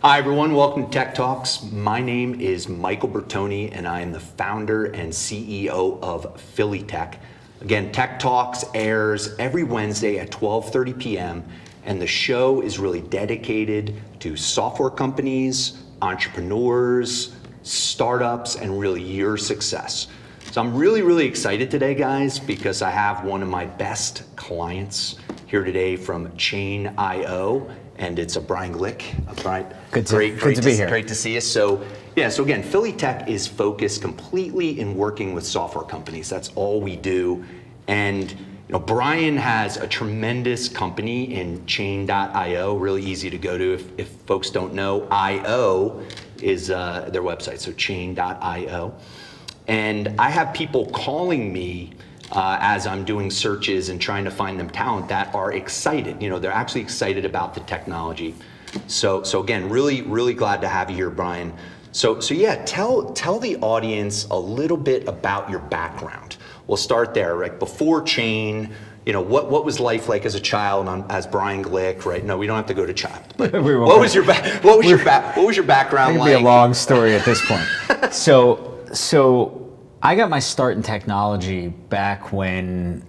Hi everyone, welcome to Tech Talks. My name is Michael Bertoni and I am the founder and CEO of Philly Tech. Again, Tech Talks airs every Wednesday at 12:30 p.m. and the show is really dedicated to software companies, entrepreneurs, startups, and really your success. So I'm really excited today, guys, because I have one of my best clients here today from Chain.io, and it's a Brian Glick. Brian, good to be here. Great to see you. So again, Philly Tech is focused completely in working with software companies. That's all we do. And Brian has a tremendous company in Chain.io, really easy to go to if folks don't know. IO is their website, so Chain.io. And I have people calling me as I'm doing searches and trying to find them talent that are excited. They're actually excited about the technology. So again, really glad to have you here, Brian. So yeah, tell the audience a little bit about your background. We'll start there, right? Before Chain, what was life like as a child as Brian Glick, right? No, we don't have to go to child. But what was your background like? It could be a long story at this point. So I got my start in technology back when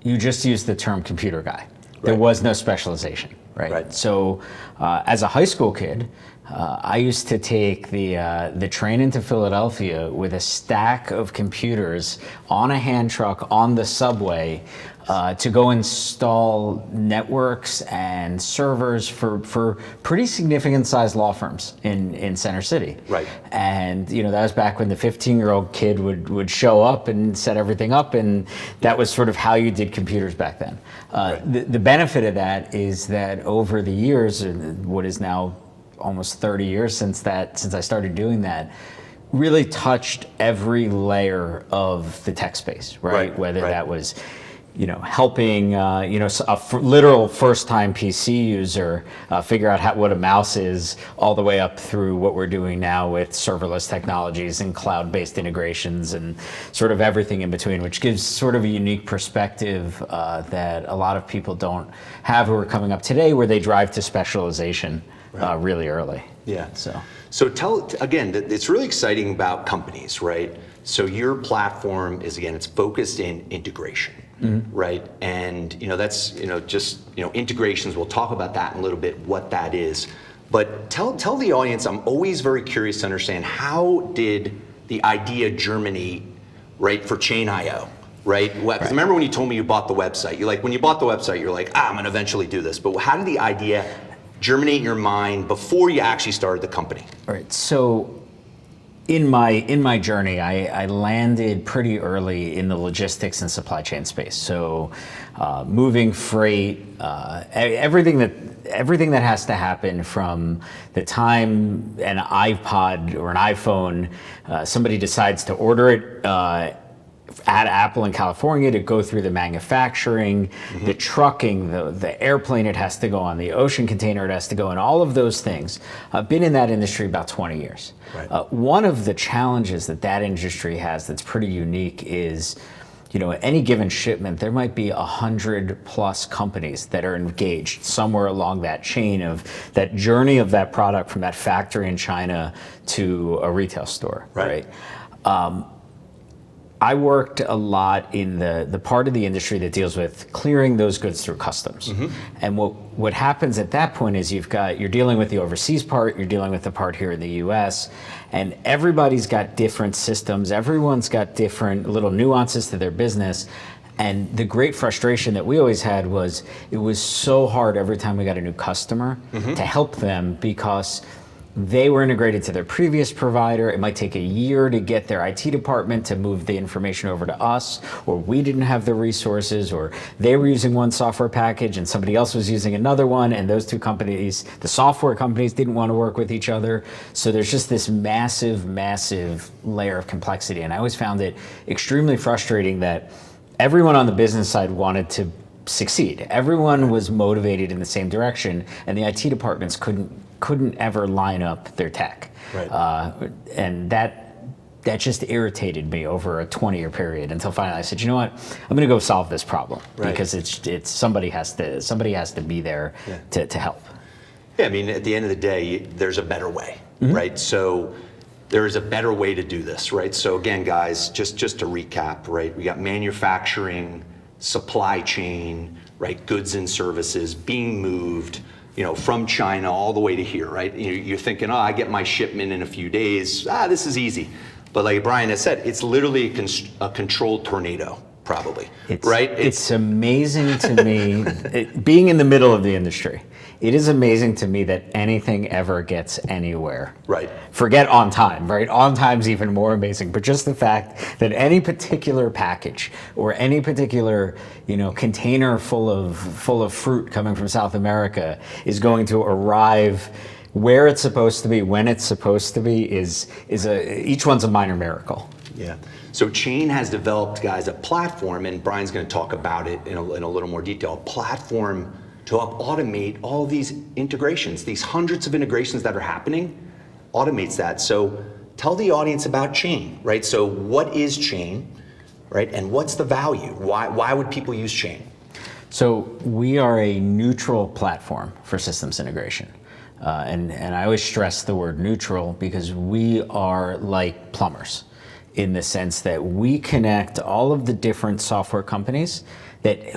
you just used the term computer guy. There was no specialization, right? So as a high school kid, I used to take the train into Philadelphia with a stack of computers on a hand truck on the subway to go install networks and servers for pretty significant sized law firms in Center City. Right. And that was back when the 15-year-old kid would show up and set everything up, and that was sort of how you did computers back then. The benefit of that is that over the years, what is now almost 30 years since I started doing that, really touched every layer of the tech space, right? Whether that was helping literal first-time PC user figure out what a mouse is, all the way up through what we're doing now with serverless technologies and cloud-based integrations and sort of everything in between, which gives sort of a unique perspective that a lot of people don't have who are coming up today, where they drive to specialization really early. Yeah. So tell again, it's really exciting about companies, right? So your platform is, again, it's focused in integration. Right, and that's just integrations. We'll talk about that in a little bit, what that is. But tell the audience. I'm always very curious to understand, how did the idea germinate, right, for Chain.io, right? Because remember when you told me you bought the website, when you bought the website, you're like, I'm gonna eventually do this. But how did the idea germinate in your mind before you actually started the company? All right. So in my journey, I landed pretty early in the logistics and supply chain space. So moving freight, everything that has to happen from the time an iPod or an iPhone, somebody decides to order it at Apple in California, to go through the manufacturing, the trucking, the airplane it has to go on, the ocean container it has to go in, all of those things. I've been in that industry about 20 years. Right. One of the challenges that industry has that's pretty unique is, at any given shipment, there might be 100+ companies that are engaged somewhere along that chain of that journey of that product from that factory in China to a retail store, right? I worked a lot in the part of the industry that deals with clearing those goods through customs. And what happens at that point is you're dealing with the overseas part, you're dealing with the part here in the US, and everybody's got different systems, everyone's got different little nuances to their business. And the great frustration that we always had was it was so hard every time we got a new customer to help them, because they were integrated to their previous provider. It might take a year to get their IT department to move the information over to us, or we didn't have the resources, or they were using one software package and somebody else was using another one, and those two companies, the software companies, didn't want to work with each other. So there's just this massive layer of complexity. And I always found it extremely frustrating that everyone on the business side wanted to succeed. Everyone was motivated in the same direction, and the IT departments couldn't ever line up their tech. And that just irritated me over a 20-year period, until finally I said, you know what, I'm going to go solve this problem, because it's somebody has to be there to help. Yeah, I mean, at the end of the day, there's a better way, right? So there is a better way to do this, right? So again, guys, just to recap, right? We got manufacturing, supply chain, right? Goods and services being moved, from China all the way to here, right? You're thinking, oh, I get my shipment in a few days. This is easy. But like Brian has said, it's literally a controlled tornado, probably, right? It's amazing to me, being in the middle of the industry, it is amazing to me that anything ever gets anywhere. Right. Forget on time, right? On time's even more amazing, but just the fact that any particular package or any particular, container full of fruit coming from South America is going to arrive where it's supposed to be, when it's supposed to be, each one's a minor miracle. Yeah. So Chain has developed, guys, a platform, and Brian's going to talk about it in a little more detail, a platform to help automate all these integrations, these hundreds of integrations that are happening, automates that. So tell the audience about Chain, right? So what is Chain, right? And what's the value? Why would people use Chain? So we are a neutral platform for systems integration. And I always stress the word neutral because we are like plumbers in the sense that we connect all of the different software companies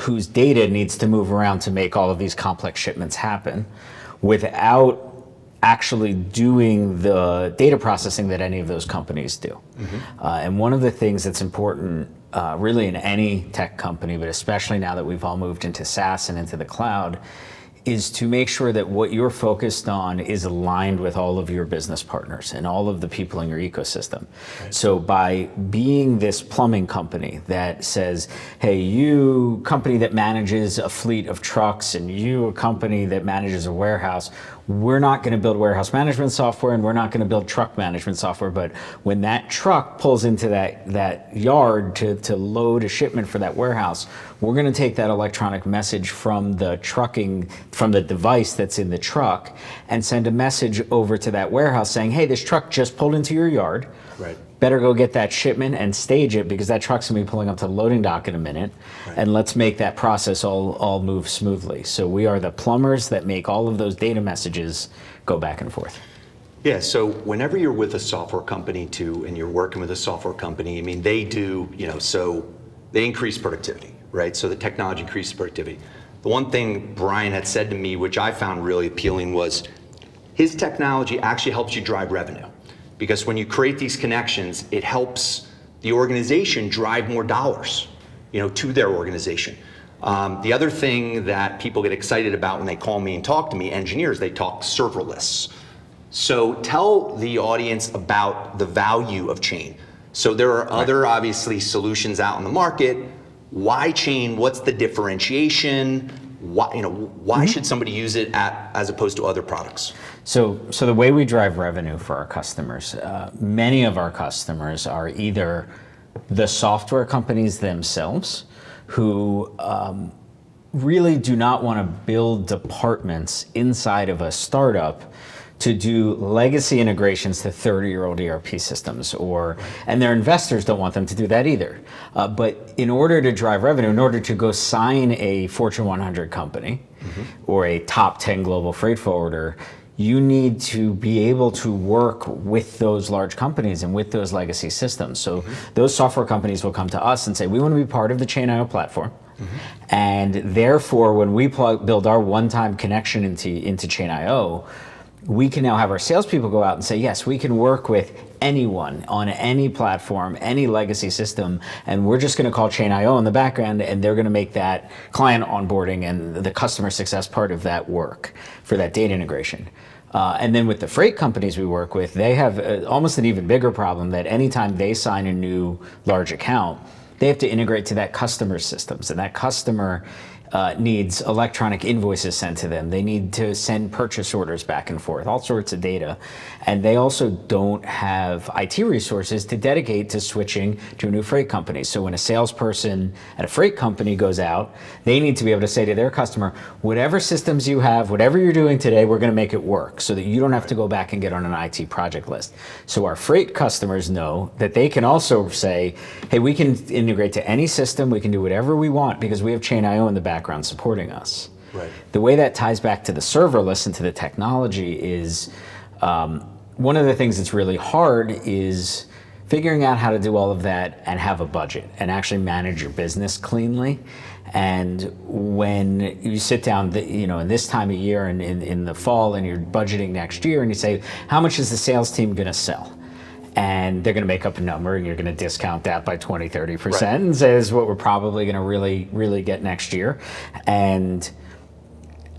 whose data needs to move around to make all of these complex shipments happen without actually doing the data processing that any of those companies do. And one of the things that's important really in any tech company, but especially now that we've all moved into SaaS and into the cloud, is to make sure that what you're focused on is aligned with all of your business partners and all of the people in your ecosystem. Right. So by being this plumbing company that says, hey, you company that manages a fleet of trucks and you a company that manages a warehouse, we're not going to build warehouse management software and we're not going to build truck management software, but when that truck pulls into that yard to load a shipment for that warehouse, we're going to take that electronic message from the device that's in the truck and send a message over to that warehouse saying, hey, this truck just pulled into your yard. Right. Better go get that shipment and stage it because that truck's gonna be pulling up to the loading dock in a minute. Right. And let's make that process all move smoothly. So we are the plumbers that make all of those data messages go back and forth. Yeah, so whenever you're with a software company too, and you're working with a software company, I mean, they do, so they increase productivity, right? So the technology increases productivity. The one thing Brian had said to me, which I found really appealing, was his technology actually helps you drive revenue. Because when you create these connections, it helps the organization drive more dollars, to their organization. The other thing that people get excited about when they call me and talk to me, engineers, they talk serverless. So tell the audience about the value of Chain. So there are other, obviously, solutions out in the market. Why Chain? What's the differentiation? Why should somebody use it as opposed to other products? So the way we drive revenue for our customers, many of our customers are either the software companies themselves who really do not want to build departments inside of a startup to do legacy integrations to 30-year-old ERP systems, and their investors don't want them to do that either. But in order to drive revenue, in order to go sign a Fortune 100 company or a top 10 global freight forwarder, you need to be able to work with those large companies and with those legacy systems. So those software companies will come to us and say, we want to be part of the Chain.io platform. And therefore, when we build our one-time connection into Chain.io, we can now have our salespeople go out and say, yes, we can work with anyone on any platform, any legacy system, and we're just going to call Chain.io in the background, and they're going to make that client onboarding and the customer success part of that work for that data integration. And then with the freight companies we work with, they have almost an even bigger problem that anytime they sign a new large account, they have to integrate to that customer's systems, and that customer needs electronic invoices sent to them. They need to send purchase orders back and forth, all sorts of data. And they also don't have IT resources to dedicate to switching to a new freight company. So when a salesperson at a freight company goes out, they need to be able to say to their customer, whatever systems you have, whatever you're doing today, we're going to make it work so that you don't have to go back and get on an IT project list. So our freight customers know that they can also say, hey, we can integrate to any system, we can do whatever we want because we have Chain.io in the background supporting us. Right. The way that ties back to the serverless and to the technology is one of the things that's really hard is figuring out how to do all of that and have a budget and actually manage your business cleanly. And when you sit down, in this time of year and in the fall and you're budgeting next year and you say, how much is the sales team going to sell? And they're going to make up a number and you're going to discount that by 20, 30% Right. and say this is what we're probably going to really get next year. And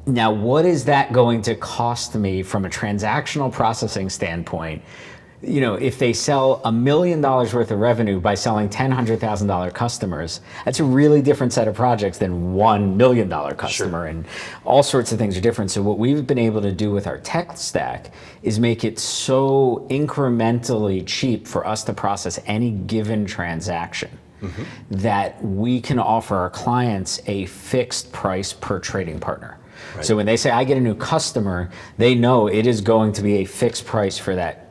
now what is that going to cost me from a transactional processing standpoint? If they sell $1 million worth of revenue by selling $100,000 customers, that's a really different set of projects than $1 million customer. Sure. And all sorts of things are different. So what we've been able to do with our tech stack is make it so incrementally cheap for us to process any given transaction that we can offer our clients a fixed price per trading partner. Right. So when they say, I get a new customer, they know it is going to be a fixed price for that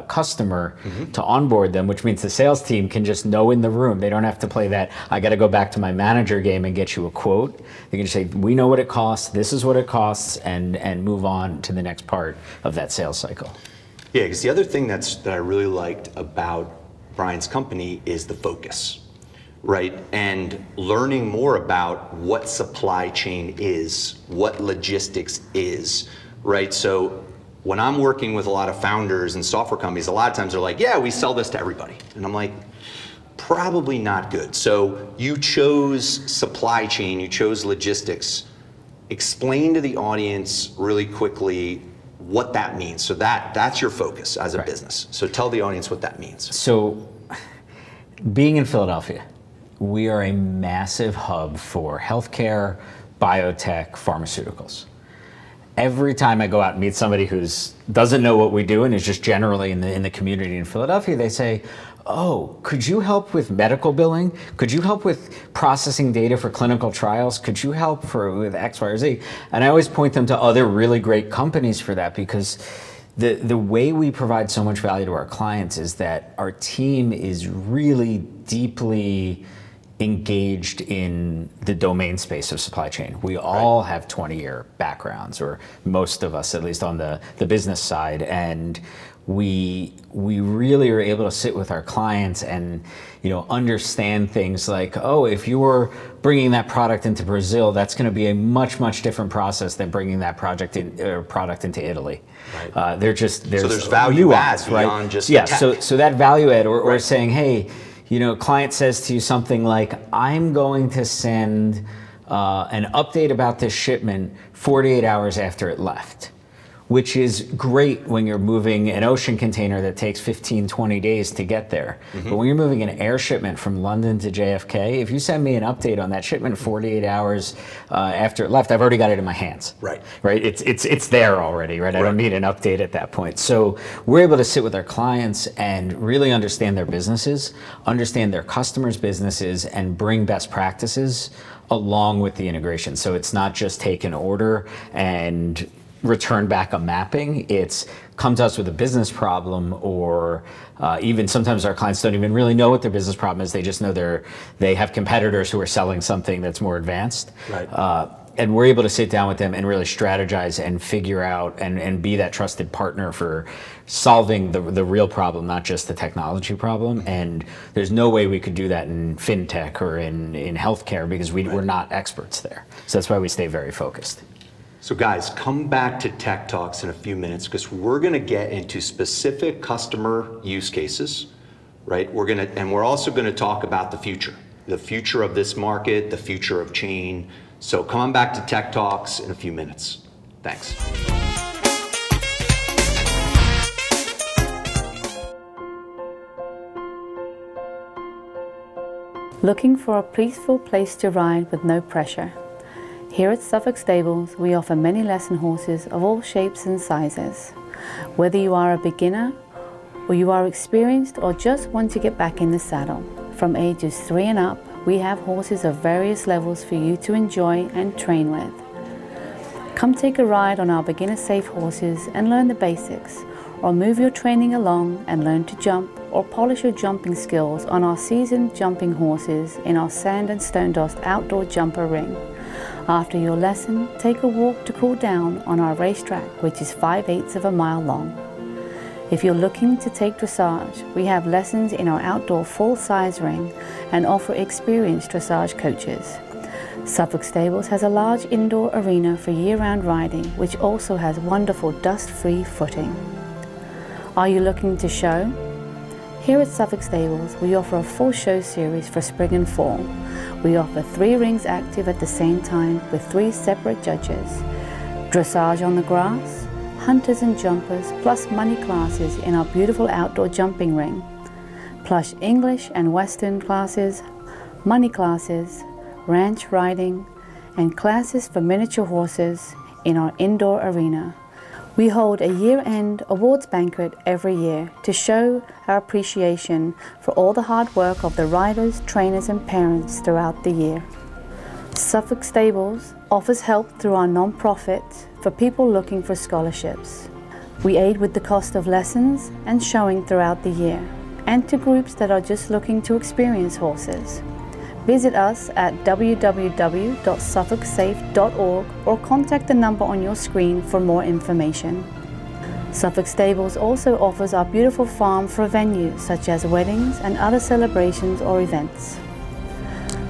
customer to onboard them, which means the sales team can just know in the room. They don't have to play that, I got to go back to my manager game and get you a quote. They can just say, we know what it costs, this is what it costs, and move on to the next part of that sales cycle. Yeah, because the other thing that I really liked about Brian's company is the focus, right? And learning more about what supply chain is, what logistics is, right? So when I'm working with a lot of founders and software companies, a lot of times they're like, yeah, we sell this to everybody. And I'm like, probably not good. So you chose supply chain, you chose logistics. Explain to the audience really quickly what that means. So that's your focus as a business. So tell the audience what that means. So being in Philadelphia, we are a massive hub for healthcare, biotech, pharmaceuticals. Every time I go out and meet somebody who doesn't know what we do and is just generally in the community in Philadelphia, they say, oh, could you help with medical billing? Could you help with processing data for clinical trials? Could you help with X, Y, or Z? And I always point them to other really great companies for that, because the way we provide so much value to our clients is that our team is really deeply engaged in the domain space of supply chain. We all have 20-year backgrounds, or most of us, at least on the business side, and we really are able to sit with our clients and understand things like, oh, if you're bringing that product into Brazil, that's going to be a much different process than bringing that product into Italy. Right. There's so there's value add beyond just yeah. tech. So that value add, or saying, hey, client says to you something like, I'm going to send an update about this shipment 48 hours after it left, which is great when you're moving an ocean container that takes 15, 20 days to get there. But when you're moving an air shipment from London to JFK, if you send me an update on that shipment 48 hours after it left, I've already got it in my hands. Right. It's there already, right? I don't need an update at that point. So we're able to sit with our clients and really understand their businesses, understand their customers' businesses, and bring best practices along with the integration. So it's not just take an order and return back a mapping. It's come to us with a business problem, or even sometimes our clients don't even really know what their business problem is. They just know they have competitors who are selling something that's more advanced. Right. And we're able to sit down with them and really strategize and figure out and be that trusted partner for solving the real problem, not just the technology problem. And there's no way we could do that in fintech or in healthcare, because we're not experts there. So that's why we stay very focused. So guys, come back to Tech Talks in a few minutes, because we're going to get into specific customer use cases, right? We're also going to talk about the future of this market, the future of chain. So come on back to Tech Talks in a few minutes. Thanks. Looking for a peaceful place to ride with no pressure? Here at Suffolk Stables, we offer many lesson horses of all shapes and sizes. Whether you are a beginner, or you are experienced, or just want to get back in the saddle, from ages 3 and up, we have horses of various levels for you to enjoy and train with. Come take a ride on our beginner-safe horses and learn the basics, or move your training along and learn to jump or polish your jumping skills on our seasoned jumping horses in our sand and stone dust outdoor jumper ring. After your lesson, take a walk to cool down on our racetrack, which is 5/8 of a mile long. If you're looking to take dressage, we have lessons in our outdoor full-size ring and offer experienced dressage coaches. Suffolk Stables has a large indoor arena for year-round riding, which also has wonderful dust-free footing. Are you looking to show? Here at Suffolk Stables, we offer a full show series for spring and fall. We offer 3 rings active at the same time with 3 separate judges. Dressage on the grass, hunters and jumpers, plus money classes in our beautiful outdoor jumping ring. Plus English and Western classes, money classes, ranch riding, and classes for miniature horses in our indoor arena. We hold a year-end awards banquet every year to show our appreciation for all the hard work of the riders, trainers, and parents throughout the year. Suffolk Stables offers help through our non-profit for people looking for scholarships. We aid with the cost of lessons and showing throughout the year, and to groups that are just looking to experience horses. Visit us at www.suffolksafe.org or contact the number on your screen for more information. Suffolk Stables also offers our beautiful farm for venues such as weddings and other celebrations or events.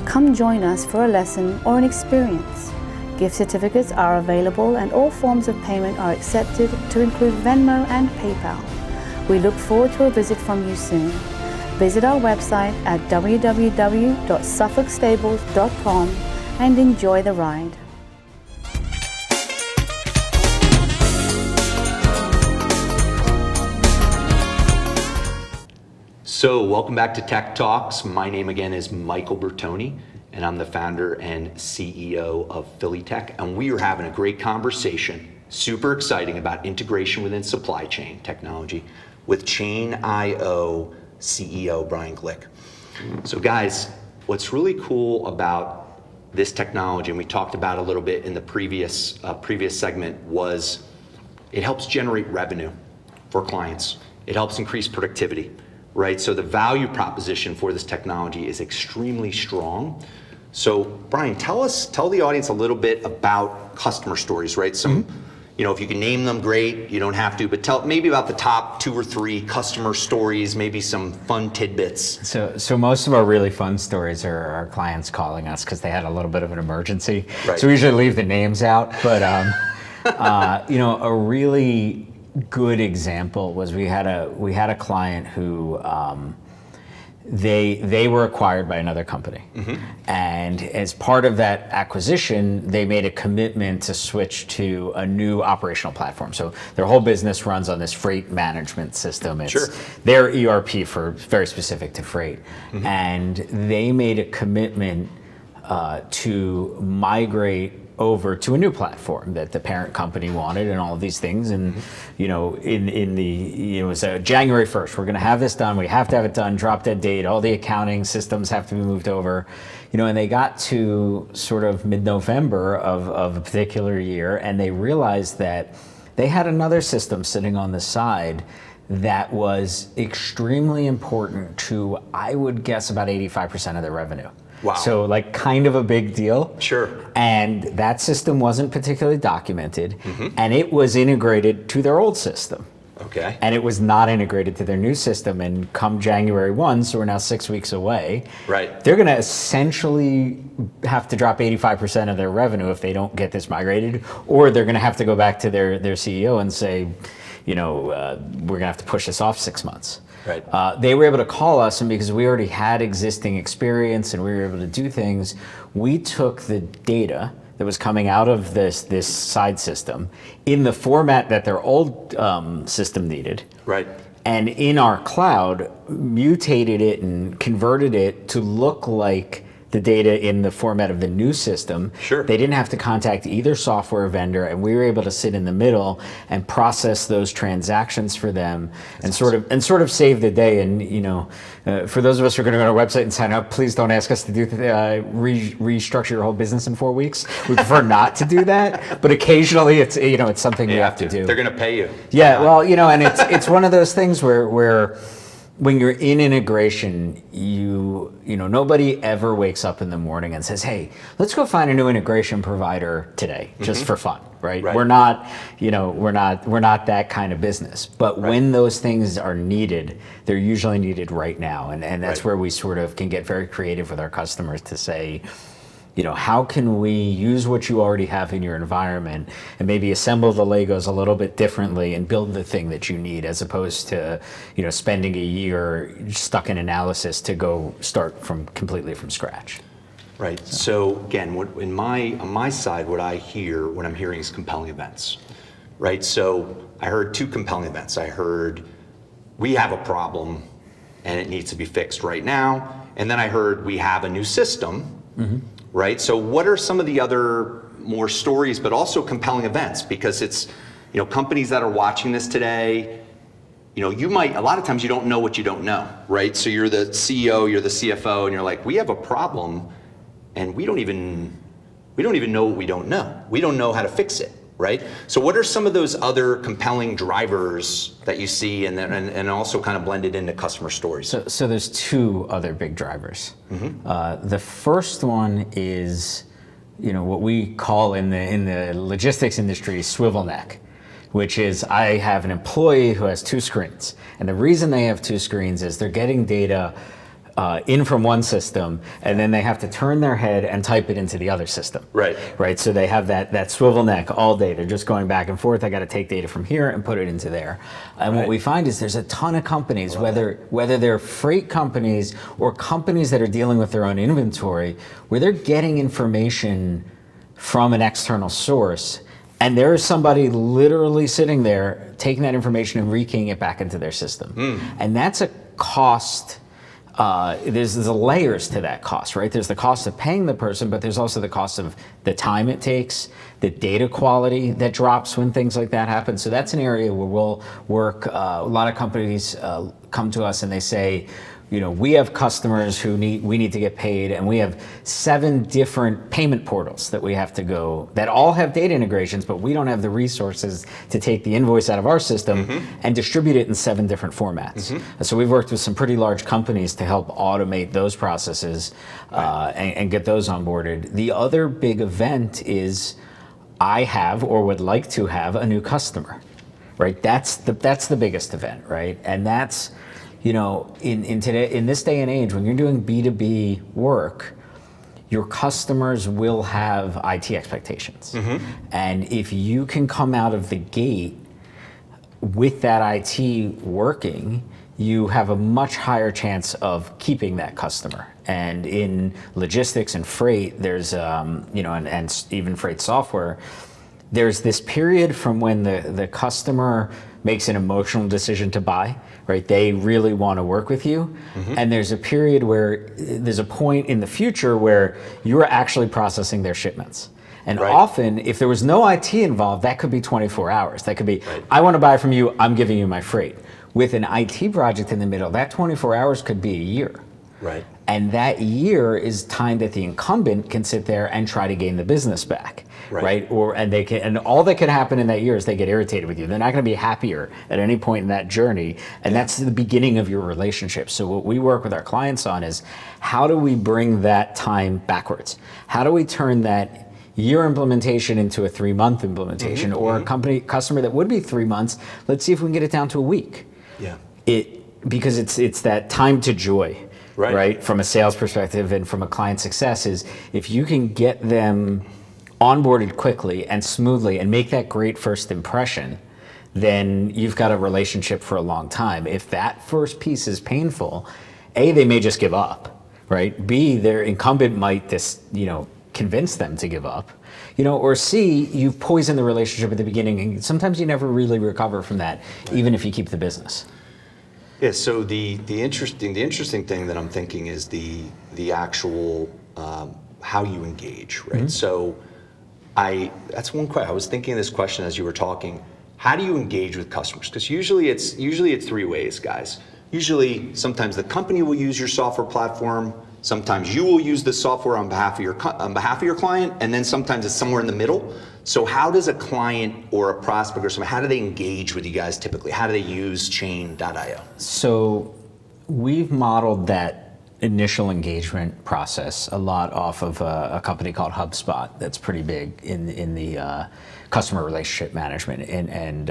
Come join us for a lesson or an experience. Gift certificates are available and all forms of payment are accepted to include Venmo and PayPal. We look forward to a visit from you soon. Visit our website at www.suffolkstables.com and enjoy the ride. So welcome back to Tech Talks. My name again is Michael Bertoni, and I'm the founder and CEO of Philly Tech. And we are having a great conversation, super exciting, about integration within supply chain technology with Chain.io CEO Brian Glick. So guys, what's really cool about this technology, and we talked about a little bit in the previous segment, was it helps generate revenue for clients. It helps increase productivity, right? So the value proposition for this technology is extremely strong. So Brian, tell the audience a little bit about customer stories, right? Some, if you can name them, great. You don't have to, but tell maybe about the top 2 or 3 customer stories, maybe some fun tidbits. So most of our really fun stories are our clients calling us because they had a little bit of an emergency. Right. So we usually leave the names out, but a really good example was we had a client who they were acquired by another company. And as part of that acquisition, they made a commitment to switch to a new operational platform. So their whole business runs on this freight management system. It's their ERP for very specific to freight. And they made a commitment to migrate over to a new platform that the parent company wanted and all of these things. And, it was January 1st, we're going to have this done. We have to have it done, drop dead date. All the accounting systems have to be moved over, and they got to sort of mid-November of a particular year, and they realized that they had another system sitting on the side that was extremely important to, I would guess, about 85% of their revenue. Wow. So kind of a big deal. Sure. And that system wasn't particularly documented, and it was integrated to their old system. Okay. And it was not integrated to their new system. And come January 1, so we're now 6 weeks away, right, they're going to essentially have to drop 85% of their revenue if they don't get this migrated, or they're going to have to go back to their CEO and say, we're going to have to push this off 6 months. Right. They were able to call us, and because we already had existing experience and we were able to do things, we took the data that was coming out of this side system in the format that their old system needed. Right. And in our cloud, mutated it and converted it to look like the data in the format of the new system. Sure. They didn't have to contact either software vendor, and we were able to sit in the middle and process those transactions for them. That's and sort of save the day. And for those of us who are going to go to our website and sign up, please don't ask us to do restructure your whole business in 4 weeks. We prefer not to do that, but occasionally it's something we have to do. They're going to pay you. Yeah, well, and it's one of those things where when you're in integration, nobody ever wakes up in the morning and says, "Hey, let's go find a new integration provider today, just for fun." Right? Right. We're not that kind of business. But when those things are needed, they're usually needed right now, and that's where we sort of can get very creative with our customers to say, how can we use what you already have in your environment and maybe assemble the Legos a little bit differently and build the thing that you need, as opposed to, spending a year stuck in analysis to go start completely from scratch. Right. So again, on my side, what I'm hearing is compelling events. Right. So I heard two compelling events. I heard we have a problem and it needs to be fixed right now. And then I heard we have a new system. Right. So what are some of the other more stories, but also compelling events? Because it's, companies that are watching this today, a lot of times you don't know what you don't know, right? So you're the CEO, you're the CFO, and you're like, we have a problem, and we don't even know what we don't know. We don't know how to fix it, right? So what are some of those other compelling drivers that you see, and also kind of blended into customer stories? So there's two other big drivers. The first one is, what we call in the logistics industry swivel neck, which is I have an employee who has two screens, and the reason they have two screens is they're getting data in from one system, and then they have to turn their head and type it into the other system. Right. So they have that swivel neck all day. They're just going back and forth. I got to take data from here and put it into there. And what we find is there's a ton of companies, whether they're freight companies or companies that are dealing with their own inventory, where they're getting information from an external source, and there is somebody literally sitting there taking that information and rekeying it back into their system. And that's a cost. There's the layers to that cost, right? There's the cost of paying the person, but there's also the cost of the time it takes, the data quality that drops when things like that happen. So that's an area where we'll work. A lot of companies come to us and they say, we have customers we need to get paid, and we have 7 different payment portals that we have to go, that all have data integrations, but we don't have the resources to take the invoice out of our system and distribute it in 7 different formats. So we've worked with some pretty large companies to help automate those processes and get those onboarded. The other big event is I have or would like to have a new customer, right? That's the biggest event, right? And that's, in this day and age, when you're doing B2B work, your customers will have IT expectations. And if you can come out of the gate with that IT working, you have a much higher chance of keeping that customer. And in logistics and freight, there's, and even freight software, there's this period from when the customer makes an emotional decision to buy, right? They really want to work with you. And there's a period where there's a point in the future where you're actually processing their shipments. And often, if there was no IT involved, that could be 24 hours. That could be, I want to buy from you, I'm giving you my freight. With an IT project in the middle, that 24 hours could be a year. And that year is time that the incumbent can sit there and try to gain the business back, right? And all that can happen in that year is they get irritated with you. They're not going to be happier at any point in that journey, and that's the beginning of your relationship. So what we work with our clients on is, how do we bring that time backwards? How do we turn that year implementation into a 3-month implementation, or a customer that would be 3 months? Let's see if we can get it down to a week. Because it's that time to joy. Right? From a sales perspective and from a client success, is if you can get them onboarded quickly and smoothly and make that great first impression, then you've got a relationship for a long time. If that first piece is painful, A, they may just give up, right? B, their incumbent might convince them to give up, or C, you've poisoned the relationship at the beginning, and sometimes you never really recover from that, even if you keep the business. Yeah. So the interesting thing that I'm thinking is the actual how you engage, right? So that's one question. I was thinking of this question as you were talking. How do you engage with customers? Because usually it's 3 ways, guys. Usually, sometimes the company will use your software platform. Sometimes you will use the software on behalf of your client, and then sometimes it's somewhere in the middle. So how does a client or a prospect or something, how do they engage with you guys typically? How do they use Chain.io? So we've modeled that initial engagement process a lot off of a company called HubSpot that's pretty big in the customer relationship management and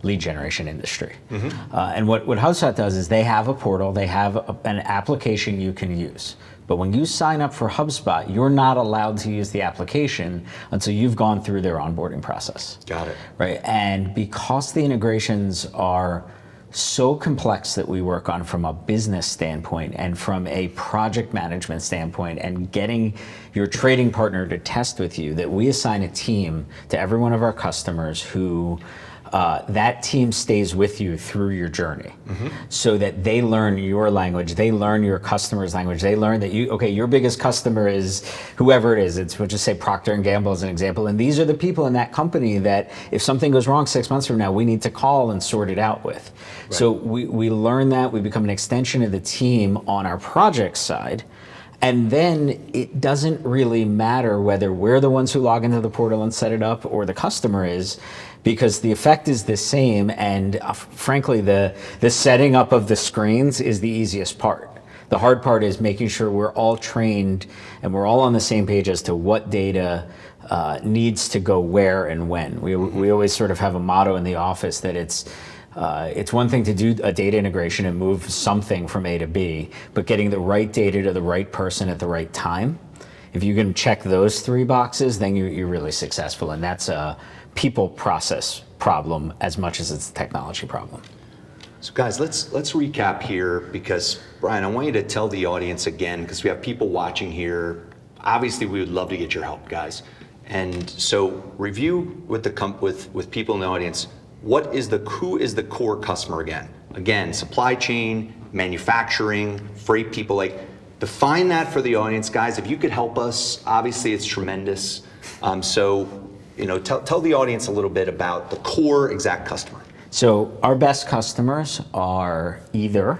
lead generation industry. And what HubSpot does is they have a portal, they have an application you can use. But when you sign up for HubSpot, you're not allowed to use the application until you've gone through their onboarding process. Got it. Right, and because the integrations are so complex that we work on from a business standpoint and from a project management standpoint and getting your trading partner to test with you, that we assign a team to every one of our customers who that team stays with you through your journey, so that they learn your language, they learn your customer's language, they learn that your biggest customer is whoever it is. We'll just say Procter & Gamble as an example, and these are the people in that company that if something goes wrong 6 months from now, we need to call and sort it out with. Right. So we learn that, we become an extension of the team on our project side. And then it doesn't really matter whether we're the ones who log into the portal and set it up or the customer is, because the effect is the same. And frankly, the setting up of the screens is the easiest part. The hard part is making sure we're all trained and we're all on the same page as to what data needs to go where and when. We always sort of have a motto in the office that it's one thing to do a data integration and move something from A to B, but getting the right data to the right person at the right time, if you can check those 3 boxes, then you're really successful. And that's a people process problem as much as it's a technology problem. So guys, let's recap here, because Brian, I want you to tell the audience again, because we have people watching here. Obviously, we would love to get your help, guys. And so review with with people in the audience. Who is the core customer again? Again, supply chain, manufacturing, freight people, like define that for the audience, guys. If you could help us, obviously it's tremendous. Tell the audience a little bit about the core exact customer. So our best customers are either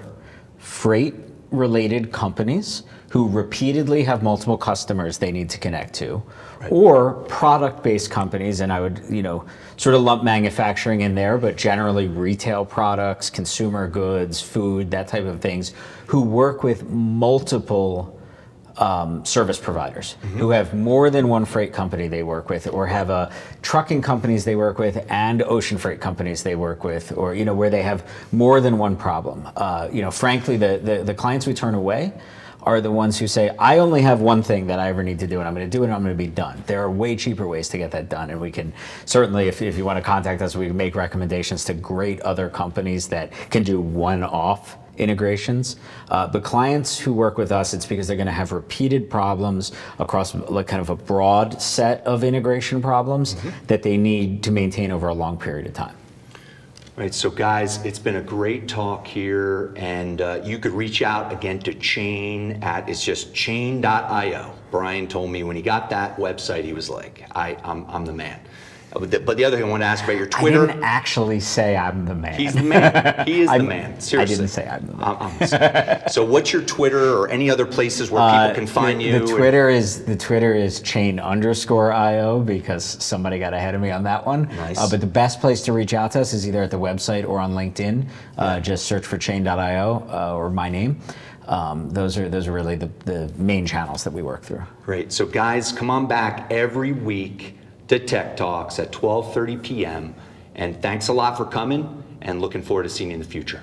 freight related companies who repeatedly have multiple customers they need to connect to, right, or product-based companies, and I would, sort of lump manufacturing in there, but generally retail products, consumer goods, food, that type of things, who work with multiple service providers, who have more than one freight company they work with, or have trucking companies they work with and ocean freight companies they work with, or where they have more than one problem. Frankly, the clients we turn away are the ones who say, I only have one thing that I ever need to do, and I'm going to do it and I'm going to be done. There are way cheaper ways to get that done, and we can certainly, if you want to contact us, we can make recommendations to great other companies that can do one-off integrations. But clients who work with us, it's because they're going to have repeated problems across like kind of a broad set of integration problems that they need to maintain over a long period of time. Right, so guys, it's been a great talk here, and you could reach out again to Chain it's just chain.io. Brian told me when he got that website, he was like, I'm the man. But the other thing I want to ask about your Twitter. I didn't actually say I'm the man. He's the man. He is the man. Seriously. I didn't say I'm the man. So what's your Twitter or any other places where people can find you? The Twitter is chain_io, because somebody got ahead of me on that one. Nice. But the best place to reach out to us is either at the website or on LinkedIn. Just search for chain.io or my name. Those are really the main channels that we work through. Great. So guys, come on back every week to Tech Talks at 12:30 p.m. And thanks a lot for coming, and looking forward to seeing you in the future.